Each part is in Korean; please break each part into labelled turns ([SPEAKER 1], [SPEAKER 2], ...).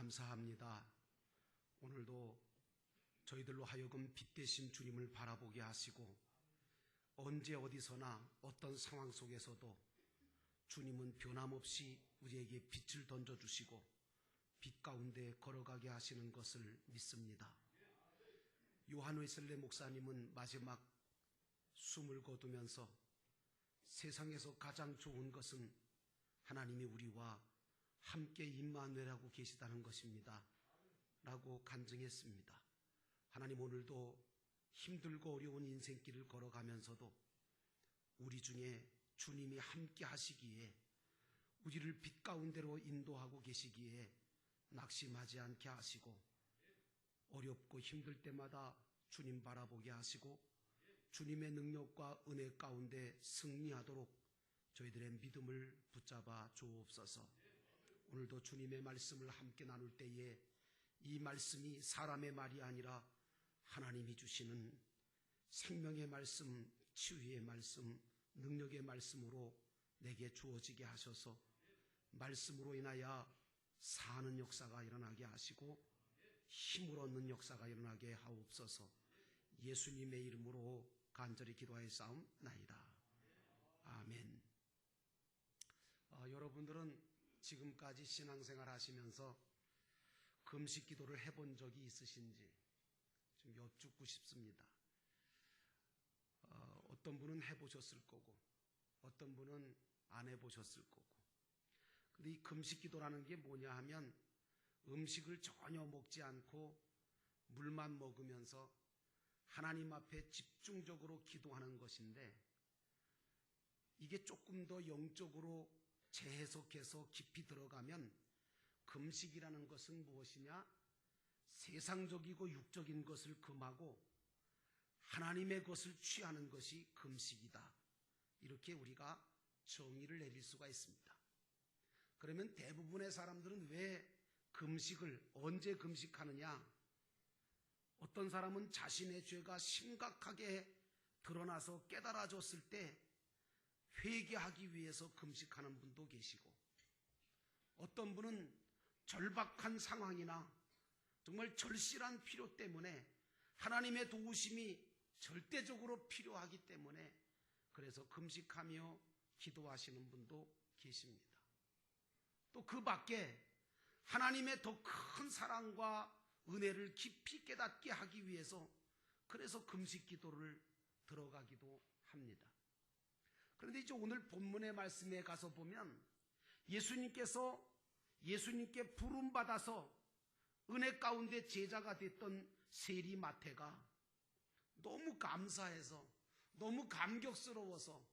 [SPEAKER 1] 감사합니다. 오늘도 저희들로 하여금 빛 되신 주님을 바라보게 하시고 언제 어디서나 어떤 상황 속에서도 주님은 변함없이 우리에게 빛을 던져주시고 빛 가운데 걸어가게 하시는 것을 믿습니다. 요한 웨슬레 목사님은 마지막 숨을 거두면서 세상에서 가장 좋은 것은 하나님이 우리와 함께 임마누엘하고 계시다는 것입니다 라고 간증했습니다. 하나님, 오늘도 힘들고 어려운 인생길을 걸어가면서도 우리 중에 주님이 함께 하시기에, 우리를 빛 가운데로 인도하고 계시기에 낙심하지 않게 하시고, 어렵고 힘들 때마다 주님 바라보게 하시고 주님의 능력과 은혜 가운데 승리하도록 저희들의 믿음을 붙잡아 주옵소서. 오늘도 주님의 말씀을 함께 나눌 때에 이 말씀이 사람의 말이 아니라 하나님이 주시는 생명의 말씀, 치유의 말씀, 능력의 말씀으로 내게 주어지게 하셔서 말씀으로 인하여 사는 역사가 일어나게 하시고 힘을 얻는 역사가 일어나게 하옵소서. 예수님의 이름으로 간절히 기도하였사옵나이다. 아멘. 여러분들은 지금까지 신앙생활 하시면서 금식 기도를 해본 적이 있으신지 좀 여쭙고 싶습니다. 어떤 분은 해보셨을 거고 어떤 분은 안 해보셨을 거고. 근데 이 금식 기도라는 게 뭐냐 하면 음식을 전혀 먹지 않고 물만 먹으면서 하나님 앞에 집중적으로 기도하는 것인데, 이게 조금 더 영적으로 재해석해서 깊이 들어가면 금식이라는 것은 무엇이냐? 세상적이고 육적인 것을 금하고 하나님의 것을 취하는 것이 금식이다. 이렇게 우리가 정의를 내릴 수가 있습니다. 그러면 대부분의 사람들은 왜 금식을 언제 금식하느냐? 어떤 사람은 자신의 죄가 심각하게 드러나서 깨달아졌을 때 회개하기 위해서 금식하는 분도 계시고, 어떤 분은 절박한 상황이나 정말 절실한 필요 때문에 하나님의 도우심이 절대적으로 필요하기 때문에 그래서 금식하며 기도하시는 분도 계십니다. 또 그 밖에 하나님의 더 큰 사랑과 은혜를 깊이 깨닫게 하기 위해서 그래서 금식 기도를 들어가기도 합니다. 그런데 이제 오늘 본문의 말씀에 가서 보면 예수님께 부름받아서 은혜 가운데 제자가 됐던 세리 마태가 너무 감사해서, 너무 감격스러워서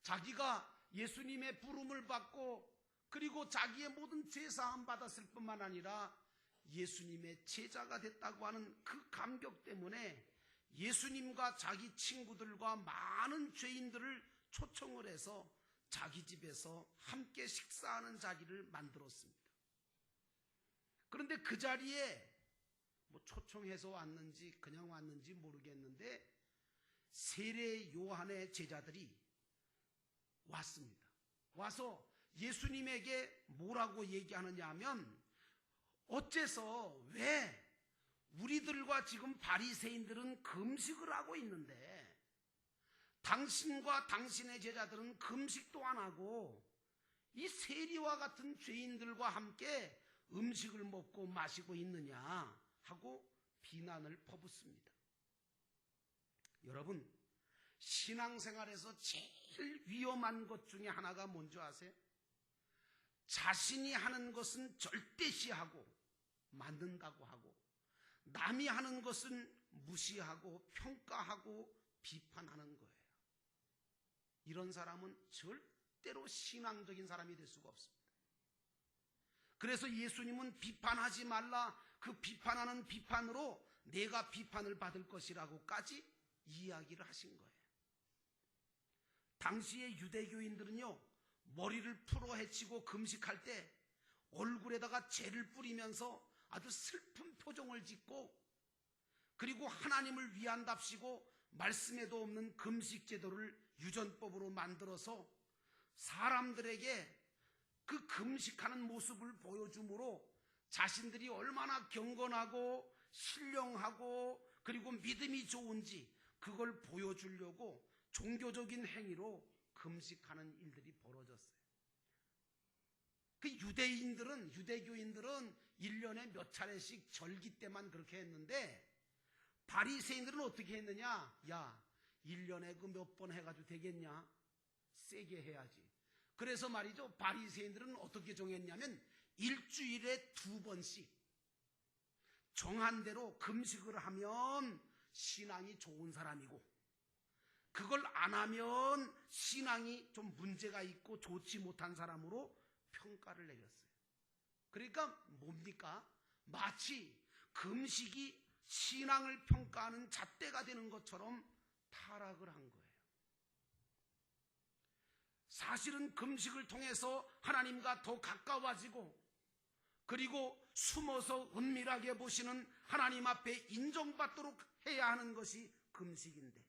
[SPEAKER 1] 자기가 예수님의 부름을 받고 그리고 자기의 모든 죄 사함 받았을 뿐만 아니라 예수님의 제자가 됐다고 하는 그 감격 때문에 예수님과 자기 친구들과 많은 죄인들을 초청을 해서 자기 집에서 함께 식사하는 자리를 만들었습니다. 그런데 그 자리에 초청해서 왔는지 그냥 왔는지 모르겠는데 세례 요한의 제자들이 왔습니다. 와서 예수님에게 뭐라고 얘기하느냐 하면, 어째서 왜 우리들과 지금 바리새인들은 금식을 하고 있는데 당신과 당신의 제자들은 금식도 안 하고 이 세리와 같은 죄인들과 함께 음식을 먹고 마시고 있느냐 하고 비난을 퍼붓습니다. 여러분, 신앙생활에서 제일 위험한 것 중에 하나가 뭔지 아세요? 자신이 하는 것은 절대시하고 만든다고 하고 남이 하는 것은 무시하고 평가하고 비판하는 거예요. 이런 사람은 절대로 신앙적인 사람이 될 수가 없습니다. 그래서 예수님은 비판하지 말라, 그 비판하는 비판으로 내가 비판을 받을 것이라고까지 이야기를 하신 거예요. 당시의 유대교인들은요, 머리를 풀어 헤치고 금식할 때 얼굴에다가 재를 뿌리면서 아주 슬픈 표정을 짓고, 그리고 하나님을 위한답시고 말씀에도 없는 금식 제도를 유전법으로 만들어서 사람들에게 그 금식하는 모습을 보여줌으로 자신들이 얼마나 경건하고 신령하고 그리고 믿음이 좋은지 그걸 보여주려고 종교적인 행위로 금식하는 일들이 벌어졌어요. 그 유대교인들은 1년에 몇 차례씩 절기 때만 그렇게 했는데 바리새인들은 어떻게 했느냐? 야, 1년에 그 몇 번 해가지고 되겠냐? 세게 해야지. 그래서 말이죠, 바리새인들은 어떻게 정했냐면 일주일에 2번씩 정한 대로 금식을 하면 신앙이 좋은 사람이고, 그걸 안 하면 신앙이 좀 문제가 있고 좋지 못한 사람으로 평가를 내렸어요. 그러니까 뭡니까? 마치 금식이 신앙을 평가하는 잣대가 되는 것처럼 타락을 한 거예요. 사실은 금식을 통해서 하나님과 더 가까워지고, 그리고 숨어서 은밀하게 보시는 하나님 앞에 인정받도록 해야 하는 것이 금식인데,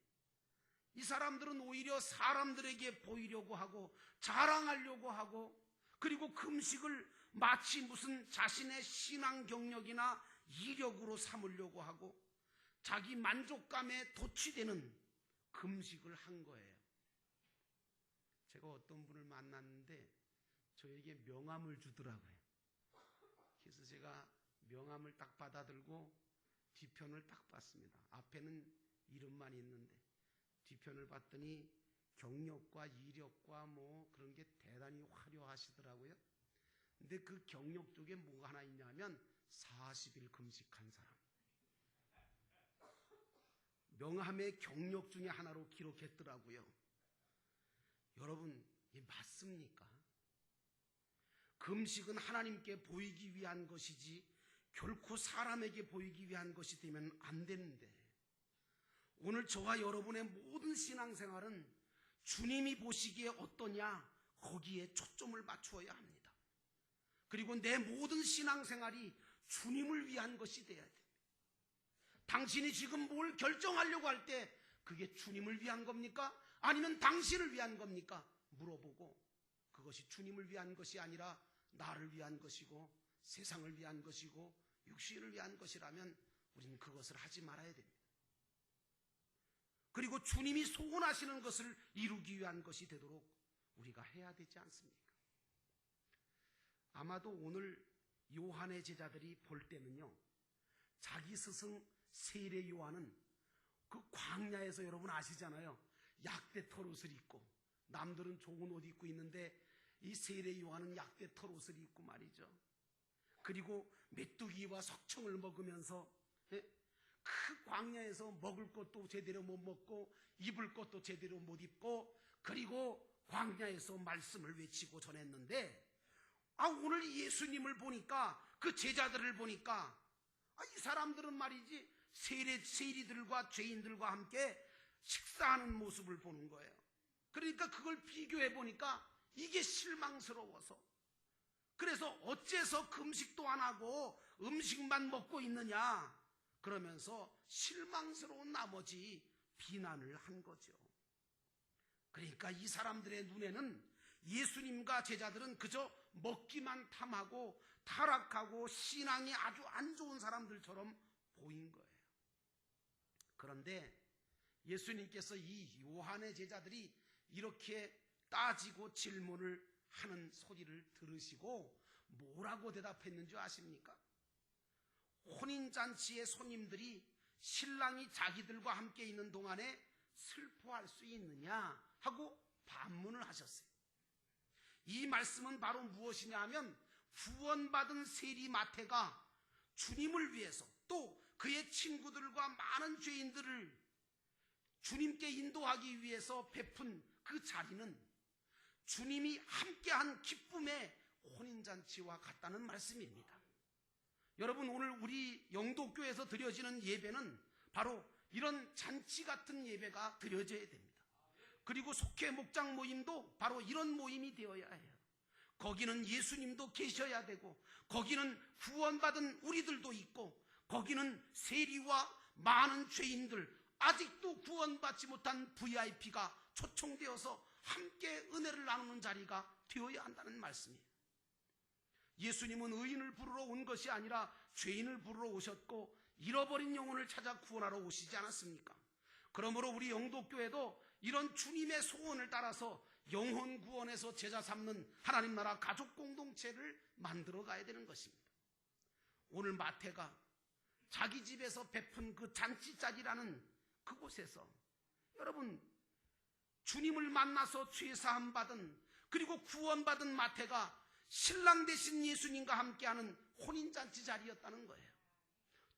[SPEAKER 1] 이 사람들은 오히려 사람들에게 보이려고 하고 자랑하려고 하고, 그리고 금식을 마치 무슨 자신의 신앙 경력이나 이력으로 삼으려고 하고 자기 만족감에 도취되는 금식을 한 거예요. 제가 어떤 분을 만났는데 저에게 명함을 주더라고요. 그래서 제가 명함을 딱 받아들고 뒤편을 딱 봤습니다. 앞에는 이름만 있는데 뒤편을 봤더니 경력과 이력과 뭐 그런 게 대단히 화려하시더라고요. 근데 그 경력 쪽에 뭐가 하나 있냐면 40일 금식한 사람. 명함의 경력 중에 하나로 기록했더라고요. 여러분, 이게 맞습니까? 금식은 하나님께 보이기 위한 것이지 결코 사람에게 보이기 위한 것이 되면 안 되는데, 오늘 저와 여러분의 모든 신앙생활은 주님이 보시기에 어떠냐, 거기에 초점을 맞추어야 합니다. 그리고 내 모든 신앙생활이 주님을 위한 것이 되어야 됩니다. 당신이 지금 뭘 결정하려고 할 때 그게 주님을 위한 겁니까? 아니면 당신을 위한 겁니까? 물어보고, 그것이 주님을 위한 것이 아니라 나를 위한 것이고 세상을 위한 것이고 육신을 위한 것이라면 우리는 그것을 하지 말아야 됩니다. 그리고 주님이 소원하시는 것을 이루기 위한 것이 되도록 우리가 해야 되지 않습니까? 아마도 오늘 요한의 제자들이 볼 때는요, 자기 스승 세례 요한은 그 광야에서, 여러분 아시잖아요, 약대 털옷을 입고, 남들은 좋은 옷 입고 있는데 이 세례 요한은 약대 털옷을 입고 말이죠. 그리고 메뚜기와 석청을 먹으면서 그 광야에서 먹을 것도 제대로 못 먹고 입을 것도 제대로 못 입고, 그리고 광야에서 말씀을 외치고 전했는데, 오늘 예수님을 보니까, 그 제자들을 보니까 이 사람들은 말이지 세리들과 죄인들과 함께 식사하는 모습을 보는 거예요. 그러니까 그걸 비교해 보니까 이게 실망스러워서, 그래서 어째서 금식도 안 하고 음식만 먹고 있느냐 그러면서 실망스러운 나머지 비난을 한 거죠. 그러니까 이 사람들의 눈에는 예수님과 제자들은 그저 먹기만 탐하고 타락하고 신앙이 아주 안 좋은 사람들처럼 보인 거예요. 그런데 예수님께서 이 요한의 제자들이 이렇게 따지고 질문을 하는 소리를 들으시고 뭐라고 대답했는 줄 아십니까? 혼인잔치의 손님들이 신랑이 자기들과 함께 있는 동안에 슬퍼할 수 있느냐 하고 반문을 하셨어요. 이 말씀은 바로 무엇이냐 하면, 구원받은 세리 마태가 주님을 위해서 또 그의 친구들과 많은 죄인들을 주님께 인도하기 위해서 베푼 그 자리는 주님이 함께한 기쁨의 혼인잔치와 같다는 말씀입니다. 여러분, 오늘 우리 영도교회에서 드려지는 예배는 바로 이런 잔치 같은 예배가 드려져야 됩니다. 그리고 속회 목장 모임도 바로 이런 모임이 되어야 해요. 거기는 예수님도 계셔야 되고, 거기는 구원받은 우리들도 있고, 거기는 세리와 많은 죄인들, 아직도 구원받지 못한 VIP가 초청되어서 함께 은혜를 나누는 자리가 되어야 한다는 말씀이에요. 예수님은 의인을 부르러 온 것이 아니라 죄인을 부르러 오셨고 잃어버린 영혼을 찾아 구원하러 오시지 않았습니까? 그러므로 우리 영도교회도 이런 주님의 소원을 따라서 영혼 구원에서 제자 삼는 하나님 나라 가족 공동체를 만들어 가야 되는 것입니다. 오늘 마태가 자기 집에서 베푼 그 잔치자리라는 그곳에서 여러분 주님을 만나서 죄사함 받은 그리고 구원받은 마태가 신랑 되신 예수님과 함께하는 혼인잔치 자리였다는 거예요.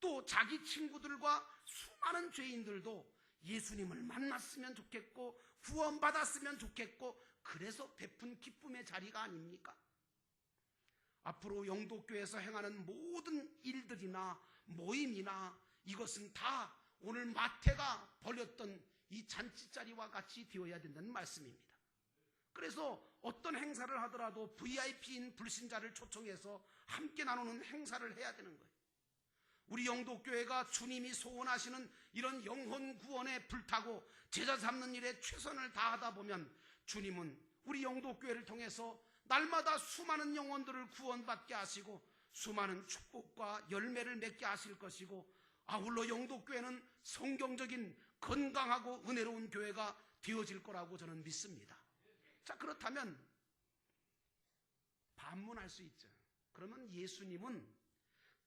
[SPEAKER 1] 또 자기 친구들과 수많은 죄인들도 예수님을 만났으면 좋겠고 구원받았으면 좋겠고 그래서 베푼 기쁨의 자리가 아닙니까? 앞으로 영도교회에서 행하는 모든 일들이나 모임이나 이것은 다 오늘 마태가 벌였던 이 잔치자리와 같이 되어야 된다는 말씀입니다. 그래서 어떤 행사를 하더라도 VIP인 불신자를 초청해서 함께 나누는 행사를 해야 되는 거예요. 우리 영도교회가 주님이 소원하시는 이런 영혼 구원에 불타고 제자 삼는 일에 최선을 다하다 보면 주님은 우리 영도교회를 통해서 날마다 수많은 영혼들을 구원받게 하시고 수많은 축복과 열매를 맺게 하실 것이고 아울러 영도교회는 성경적인 건강하고 은혜로운 교회가 되어질 거라고 저는 믿습니다. 자, 그렇다면 반문할 수 있죠. 그러면 예수님은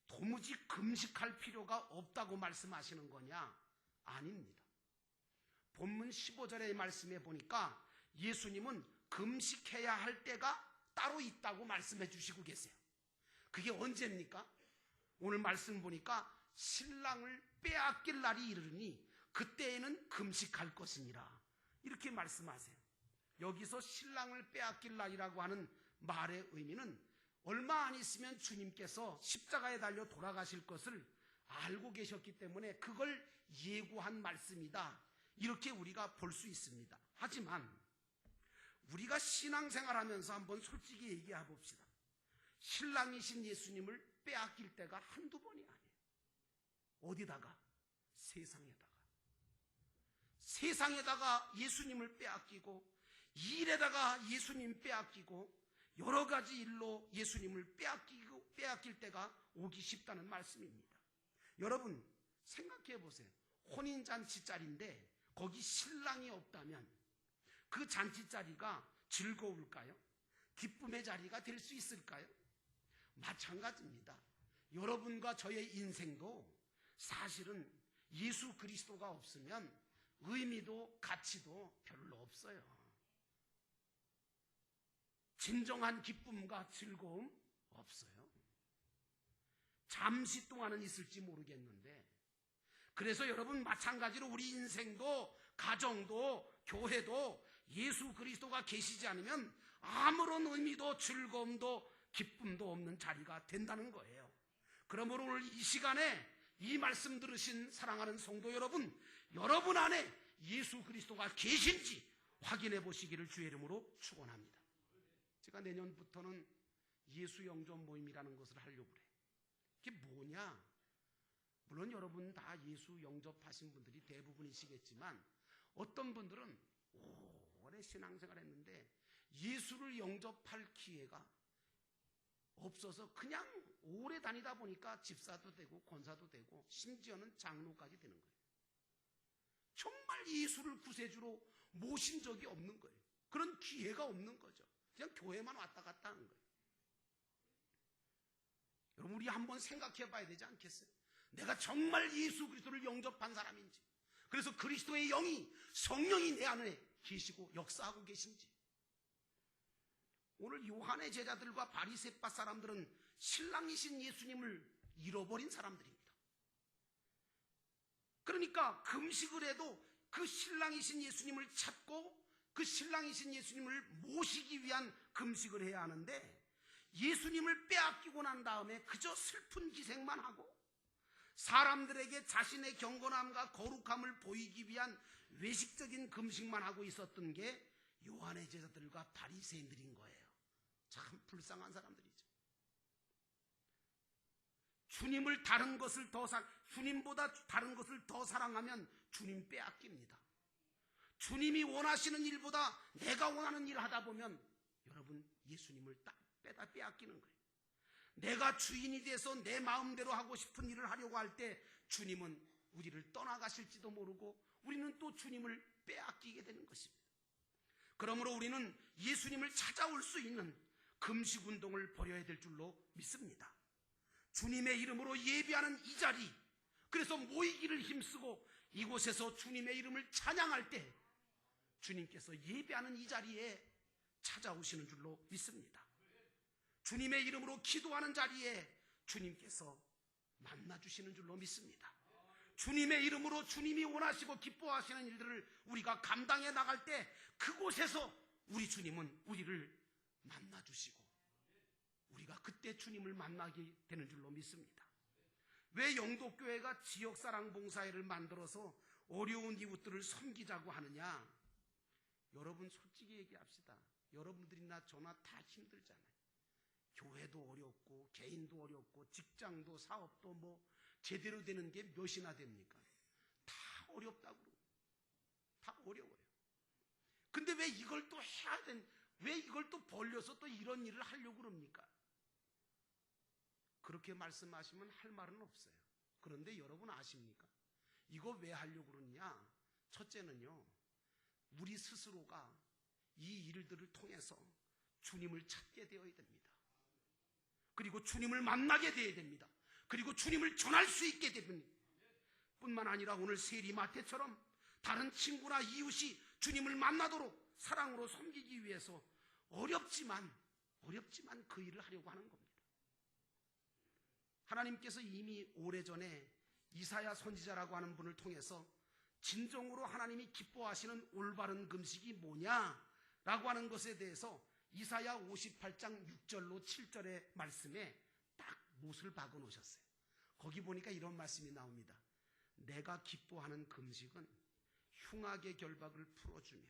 [SPEAKER 1] 도무지 금식할 필요가 없다고 말씀하시는 거냐? 아닙니다. 본문 15절의 말씀에 보니까 예수님은 금식해야 할 때가 따로 있다고 말씀해 주시고 계세요. 그게 언제입니까? 오늘 말씀 보니까 신랑을 빼앗길 날이 이르니 그때에는 금식할 것이니라 이렇게 말씀하세요. 여기서 신랑을 빼앗길 날이라고 하는 말의 의미는 얼마 안 있으면 주님께서 십자가에 달려 돌아가실 것을 알고 계셨기 때문에 그걸 예고한 말씀이다 이렇게 우리가 볼 수 있습니다. 하지만 우리가 신앙생활하면서 한번 솔직히 얘기해 봅시다. 신랑이신 예수님을 빼앗길 때가 한두 번이 아니에요. 어디다가? 세상에다가 예수님을 빼앗기고 일에다가 예수님 빼앗기고 여러 가지 일로 예수님을 빼앗길 때가 오기 쉽다는 말씀입니다. 여러분 생각해 보세요. 혼인잔치 자리인데 거기 신랑이 없다면 그 잔치 자리가 즐거울까요? 기쁨의 자리가 될 수 있을까요? 마찬가지입니다. 여러분과 저의 인생도 사실은 예수 그리스도가 없으면 의미도 가치도 별로 없어요. 진정한 기쁨과 즐거움 없어요. 잠시 동안은 있을지 모르겠는데 그래서 여러분 마찬가지로 우리 인생도 가정도 교회도 예수 그리스도가 계시지 않으면 아무런 의미도 즐거움도 기쁨도 없는 자리가 된다는 거예요. 그러므로 오늘 이 시간에 이 말씀 들으신 사랑하는 성도 여러분, 여러분 안에 예수 그리스도가 계신지 확인해 보시기를 주의 이름으로 축원합니다. 제가 내년부터는 예수 영접 모임이라는 것을 하려고 그래요. 그게 뭐냐? 물론 여러분 다 예수 영접하신 분들이 대부분이시겠지만 어떤 분들은 오래 신앙생활 했는데 예수를 영접할 기회가 없어서 그냥 오래 다니다 보니까 집사도 되고 권사도 되고 심지어는 장로까지 되는 거예요. 정말 예수를 구세주로 모신 적이 없는 거예요. 그런 기회가 없는 거죠. 그냥 교회만 왔다 갔다 하는 거예요. 여러분 우리 한번 생각해 봐야 되지 않겠어요? 내가 정말 예수 그리스도를 영접한 사람인지, 그래서 그리스도의 영이 성령이 내 안에 계시고 역사하고 계신지. 오늘 요한의 제자들과 바리새파 사람들은 신랑이신 예수님을 잃어버린 사람들입니다. 그러니까 금식을 해도 그 신랑이신 예수님을 찾고 그 신랑이신 예수님을 모시기 위한 금식을 해야 하는데 예수님을 빼앗기고 난 다음에 그저 슬픈 기색만 하고 사람들에게 자신의 경건함과 거룩함을 보이기 위한 외식적인 금식만 하고 있었던 게 요한의 제자들과 바리새인들인 거예요. 참 불쌍한 사람들이죠. 주님보다 다른 것을 더 사랑하면 주님 빼앗깁니다. 주님이 원하시는 일보다 내가 원하는 일을 하다 보면 여러분 예수님을 딱 빼앗기는 거예요. 내가 주인이 돼서 내 마음대로 하고 싶은 일을 하려고 할 때 주님은 우리를 떠나가실지도 모르고 우리는 또 주님을 빼앗기게 되는 것입니다. 그러므로 우리는 예수님을 찾아올 수 있는 금식 운동을 벌여야 될 줄로 믿습니다. 주님의 이름으로 예배하는 이 자리, 그래서 모이기를 힘쓰고 이곳에서 주님의 이름을 찬양할 때 주님께서 예배하는 이 자리에 찾아오시는 줄로 믿습니다. 주님의 이름으로 기도하는 자리에 주님께서 만나주시는 줄로 믿습니다. 주님의 이름으로 주님이 원하시고 기뻐하시는 일들을 우리가 감당해 나갈 때 그곳에서 우리 주님은 우리를 만나주시고 우리가 그때 주님을 만나게 되는 줄로 믿습니다. 왜 영도교회가 지역사랑봉사회를 만들어서 어려운 이웃들을 섬기자고 하느냐? 여러분 솔직히 얘기합시다. 여러분들이나 저나 다 힘들잖아요. 교회도 어렵고 개인도 어렵고 직장도 사업도 뭐 제대로 되는 게 몇이나 됩니까? 다 어렵다고 그러고 다 어려워요. 근데 왜 이걸 또 해야 왜 이걸 또 벌려서 또 이런 일을 하려고 그럽니까? 그렇게 말씀하시면 할 말은 없어요. 그런데 여러분 아십니까? 이거 왜 하려고 그러냐? 첫째는요, 우리 스스로가 이 일들을 통해서 주님을 찾게 되어야 됩니다. 그리고 주님을 만나게 되어야 됩니다. 그리고 주님을 전할 수 있게 됩니다. 뿐만 아니라 오늘 세리마태처럼 다른 친구나 이웃이 주님을 만나도록 사랑으로 섬기기 위해서 어렵지만 그 일을 하려고 하는 겁니다. 하나님께서 이미 오래전에 이사야 선지자라고 하는 분을 통해서 진정으로 하나님이 기뻐하시는 올바른 금식이 뭐냐라고 하는 것에 대해서 이사야 58장 6절로 7절의 말씀에 딱 못을 박아 놓으셨어요. 거기 보니까 이런 말씀이 나옵니다. 내가 기뻐하는 금식은 흉악의 결박을 풀어주며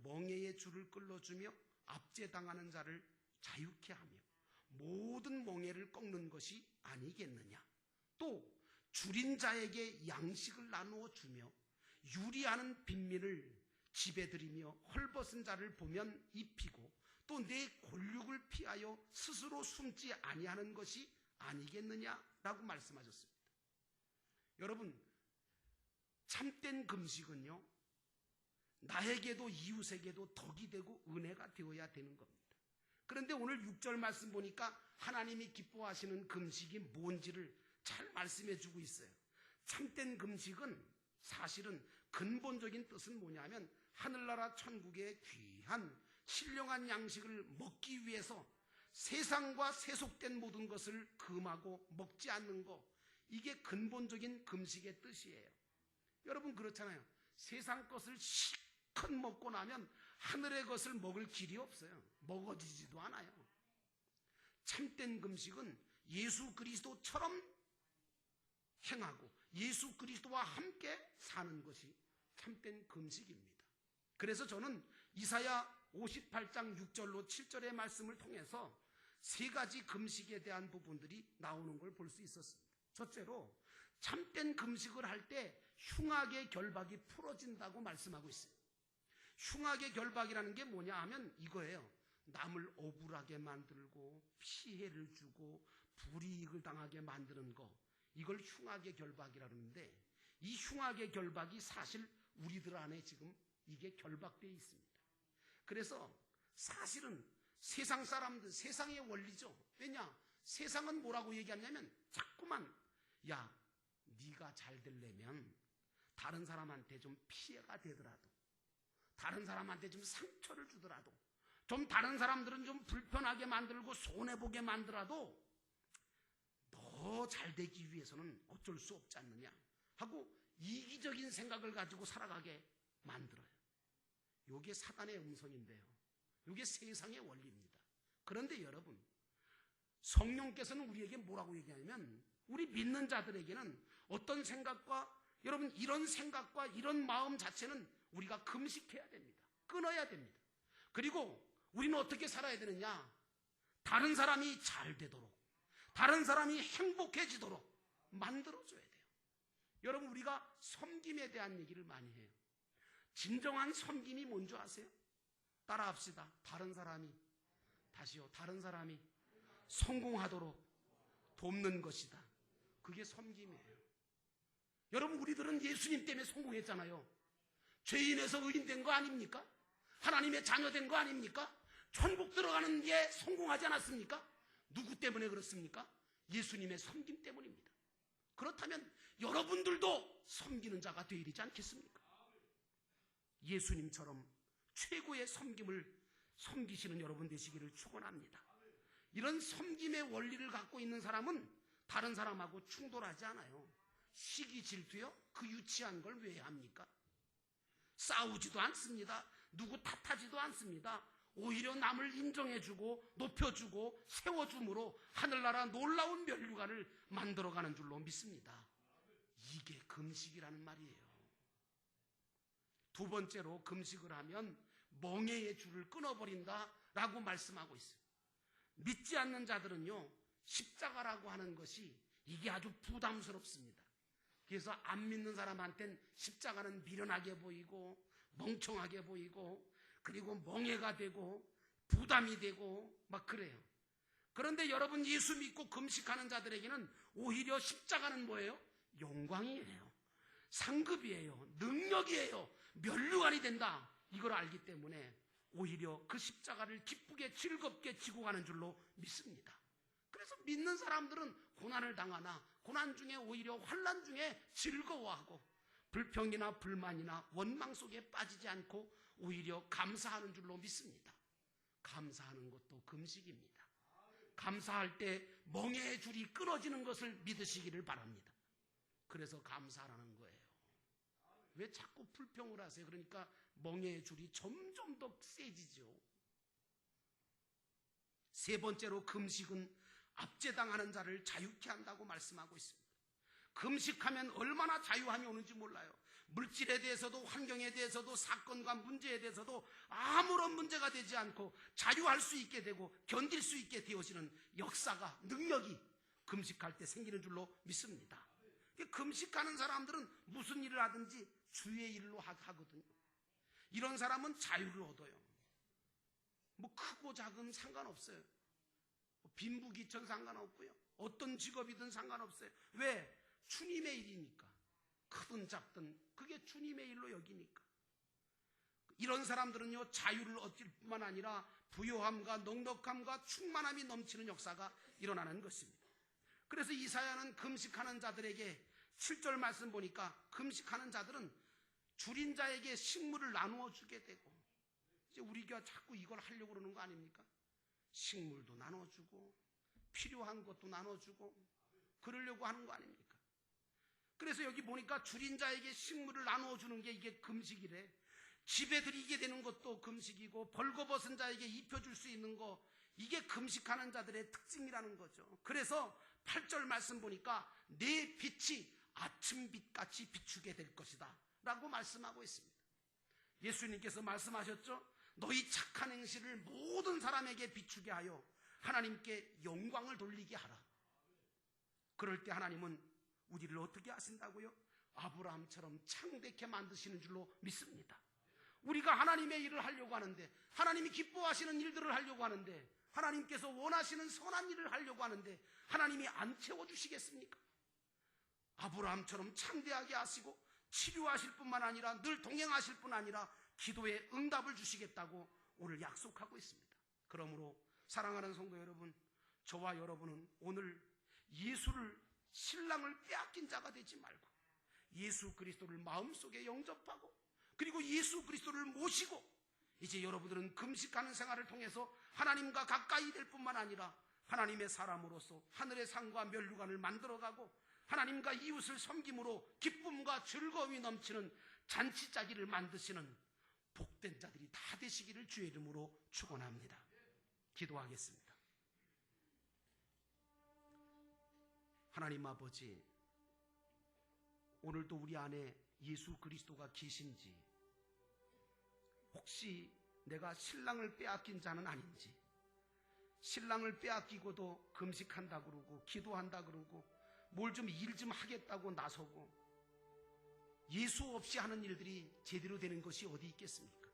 [SPEAKER 1] 멍에의 줄을 끌어주며 압제당하는 자를 자유케 하며 모든 멍에를 꺾는 것이 아니겠느냐. 또 줄인 자에게 양식을 나누어 주며 유리하는 빈민을 집에 들이며 헐벗은 자를 보면 입히고 또 내 권력을 피하여 스스로 숨지 아니하는 것이 아니겠느냐라고 말씀하셨습니다. 여러분, 참된 금식은요, 나에게도 이웃에게도 덕이 되고 은혜가 되어야 되는 겁니다. 그런데 오늘 6절 말씀 보니까 하나님이 기뻐하시는 금식이 뭔지를 잘 말씀해 주고 있어요. 참된 금식은 사실은 근본적인 뜻은 뭐냐면 하늘나라 천국의 귀한 신령한 양식을 먹기 위해서 세상과 세속된 모든 것을 금하고 먹지 않는 것, 이게 근본적인 금식의 뜻이에요. 여러분 그렇잖아요. 세상 것을 실컷 먹고 나면 하늘의 것을 먹을 길이 없어요. 먹어지지도 않아요. 참된 금식은 예수 그리스도처럼 행하고 예수 그리스도와 함께 사는 것이 참된 금식입니다. 그래서 저는 이사야 58장 6절로 7절의 말씀을 통해서 세 가지 금식에 대한 부분들이 나오는 걸 볼 수 있었습니다. 첫째로 참된 금식을 할 때 흉악의 결박이 풀어진다고 말씀하고 있어요. 흉악의 결박이라는 게 뭐냐 하면 이거예요. 남을 억울하게 만들고 피해를 주고 불이익을 당하게 만드는 거, 이걸 흉악의 결박이라는데, 이 흉악의 결박이 사실 우리들 안에 지금 이게 결박되어 있습니다. 그래서 사실은 세상 사람들, 세상의 원리죠. 왜냐? 세상은 뭐라고 얘기하냐면 자꾸만 야, 네가 잘 되려면 다른 사람한테 좀 피해가 되더라도, 다른 사람한테 좀 상처를 주더라도, 좀 다른 사람들은 좀 불편하게 만들고 손해보게 만들어도 너 잘 되기 위해서는 어쩔 수 없지 않느냐 하고 이기적인 생각을 가지고 살아가게 만들어요. 이게 사단의 음성인데요. 이게 세상의 원리입니다. 그런데 여러분, 성령께서는 우리에게 뭐라고 얘기하냐면 우리 믿는 자들에게는 어떤 생각과, 여러분 이런 생각과 이런 마음 자체는 우리가 금식해야 됩니다. 끊어야 됩니다. 그리고 우리는 어떻게 살아야 되느냐? 다른 사람이 잘 되도록, 다른 사람이 행복해지도록 만들어줘야 돼요. 여러분 우리가 섬김에 대한 얘기를 많이 해요. 진정한 섬김이 뭔지 아세요? 따라합시다. 다른 사람이, 다시요, 다른 사람이 성공하도록 돕는 것이다. 그게 섬김이에요. 여러분, 우리들은 예수님 때문에 성공했잖아요. 죄인에서 의인된 거 아닙니까? 하나님의 자녀된 거 아닙니까? 천국 들어가는 게 성공하지 않았습니까? 누구 때문에 그렇습니까? 예수님의 섬김 때문입니다. 그렇다면 여러분들도 섬기는 자가 되어야 되지 않겠습니까? 예수님처럼 최고의 섬김을 섬기시는 여러분 되시기를 축원합니다. 이런 섬김의 원리를 갖고 있는 사람은 다른 사람하고 충돌하지 않아요. 시기 질투요? 그 유치한 걸 왜 합니까? 싸우지도 않습니다. 누구 탓하지도 않습니다. 오히려 남을 인정해주고 높여주고 세워줌으로 하늘나라 놀라운 면류관을 만들어가는 줄로 믿습니다. 이게 금식이라는 말이에요. 두 번째로, 금식을 하면 멍에의 줄을 끊어버린다라고 말씀하고 있어요. 믿지 않는 자들은요, 십자가라고 하는 것이 이게 아주 부담스럽습니다. 그래서 안 믿는 사람한테는 십자가는 미련하게 보이고 멍청하게 보이고 그리고 멍해가 되고 부담이 되고 막 그래요. 그런데 여러분, 예수 믿고 금식하는 자들에게는 오히려 십자가는 뭐예요? 영광이에요. 상급이에요. 능력이에요. 면류관이 된다. 이걸 알기 때문에 오히려 그 십자가를 기쁘게 즐겁게 지고 가는 줄로 믿습니다. 그래서 믿는 사람들은 고난을 당하나 고난 중에 오히려 환난 중에 즐거워하고 불평이나 불만이나 원망 속에 빠지지 않고 오히려 감사하는 줄로 믿습니다. 감사하는 것도 금식입니다. 감사할 때 멍에의 줄이 끊어지는 것을 믿으시기를 바랍니다. 그래서 감사하라는 거예요. 왜 자꾸 불평을 하세요? 그러니까 멍에의 줄이 점점 더 세지죠. 세 번째로, 금식은 압제당하는 자를 자유케 한다고 말씀하고 있습니다. 금식하면 얼마나 자유함이 오는지 몰라요. 물질에 대해서도 환경에 대해서도 사건과 문제에 대해서도 아무런 문제가 되지 않고 자유할 수 있게 되고 견딜 수 있게 되어지는 역사가, 능력이 금식할 때 생기는 줄로 믿습니다. 금식하는 사람들은 무슨 일을 하든지 주의 일로 하거든요. 이런 사람은 자유를 얻어요. 뭐 크고 작은 상관없어요. 빈부귀천 상관없고요. 어떤 직업이든 상관없어요. 왜? 주님의 일이니까. 크든 작든 그게 주님의 일로 여기니까. 이런 사람들은요, 자유를 얻을 뿐만 아니라 부요함과 넉넉함과 충만함이 넘치는 역사가 일어나는 것입니다. 그래서 이사야는 금식하는 자들에게 7절 말씀 보니까 금식하는 자들은 줄인 자에게 식물을 나누어 주게 되고, 이제 우리가 자꾸 이걸 하려고 그러는 거 아닙니까? 식물도 나눠주고 필요한 것도 나눠주고 그러려고 하는 거 아닙니까? 그래서 여기 보니까 줄인 자에게 식물을 나누어 주는 게 이게 금식이래. 집에 들이게 되는 것도 금식이고 벌거벗은 자에게 입혀줄 수 있는 거, 이게 금식하는 자들의 특징이라는 거죠. 그래서 8절 말씀 보니까 내 빛이 아침빛같이 비추게 될 것이다 라고 말씀하고 있습니다. 예수님께서 말씀하셨죠. 너희 착한 행실을 모든 사람에게 비추게 하여 하나님께 영광을 돌리게 하라. 그럴 때 하나님은 우리를 어떻게 하신다고요? 아브라함처럼 창대케 만드시는 줄로 믿습니다. 우리가 하나님의 일을 하려고 하는데, 하나님이 기뻐하시는 일들을 하려고 하는데, 하나님께서 원하시는 선한 일을 하려고 하는데 하나님이 안 채워주시겠습니까? 아브라함처럼 창대하게 하시고 치료하실 뿐만 아니라 늘 동행하실 뿐 아니라 기도에 응답을 주시겠다고 오늘 약속하고 있습니다. 그러므로 사랑하는 성도 여러분, 저와 여러분은 오늘 예수를, 신랑을 빼앗긴 자가 되지 말고 예수 그리스도를 마음속에 영접하고 그리고 예수 그리스도를 모시고 이제 여러분들은 금식하는 생활을 통해서 하나님과 가까이 될 뿐만 아니라 하나님의 사람으로서 하늘의 상과 면류관을 만들어가고 하나님과 이웃을 섬김으로 기쁨과 즐거움이 넘치는 잔치자기를 만드시는 복된 자들이 다 되시기를 주의 이름으로 축원합니다. 기도하겠습니다. 하나님 아버지, 오늘도 우리 안에 예수 그리스도가 계신지, 혹시 내가 신랑을 빼앗긴 자는 아닌지, 신랑을 빼앗기고도 금식한다 그러고 기도한다 그러고 뭘 좀 일 좀 하겠다고 나서고 예수 없이 하는 일들이 제대로 되는 것이 어디 있겠습니까?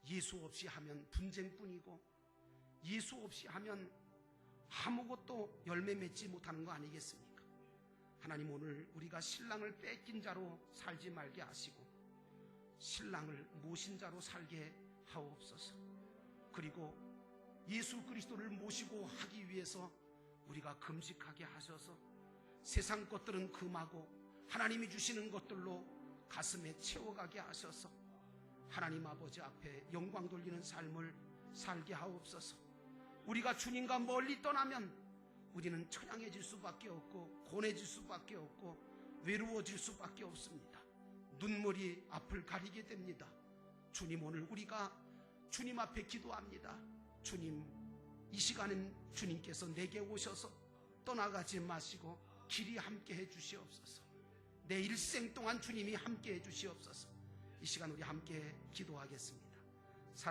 [SPEAKER 1] 예수 없이 하면 분쟁뿐이고 예수 없이 하면 아무것도 열매 맺지 못하는 거 아니겠습니까? 하나님, 오늘 우리가 신랑을 뺏긴 자로 살지 말게 하시고 신랑을 모신 자로 살게 하옵소서. 그리고 예수 그리스도를 모시고 하기 위해서 우리가 금식하게 하셔서 세상 것들은 금하고 하나님이 주시는 것들로 가슴에 채워가게 하셔서 하나님 아버지 앞에 영광 돌리는 삶을 살게 하옵소서. 우리가 주님과 멀리 떠나면 우리는 처량해질 수밖에 없고 고뇌질 수밖에 없고 외로워질 수밖에 없습니다. 눈물이 앞을 가리게 됩니다. 주님, 오늘 우리가 주님 앞에 기도합니다. 주님, 이 시간은 주님께서 내게 오셔서 떠나가지 마시고 길이 함께 해 주시옵소서. 내 일생 동안 주님이 함께 해 주시옵소서. 이 시간 우리 함께 기도하겠습니다.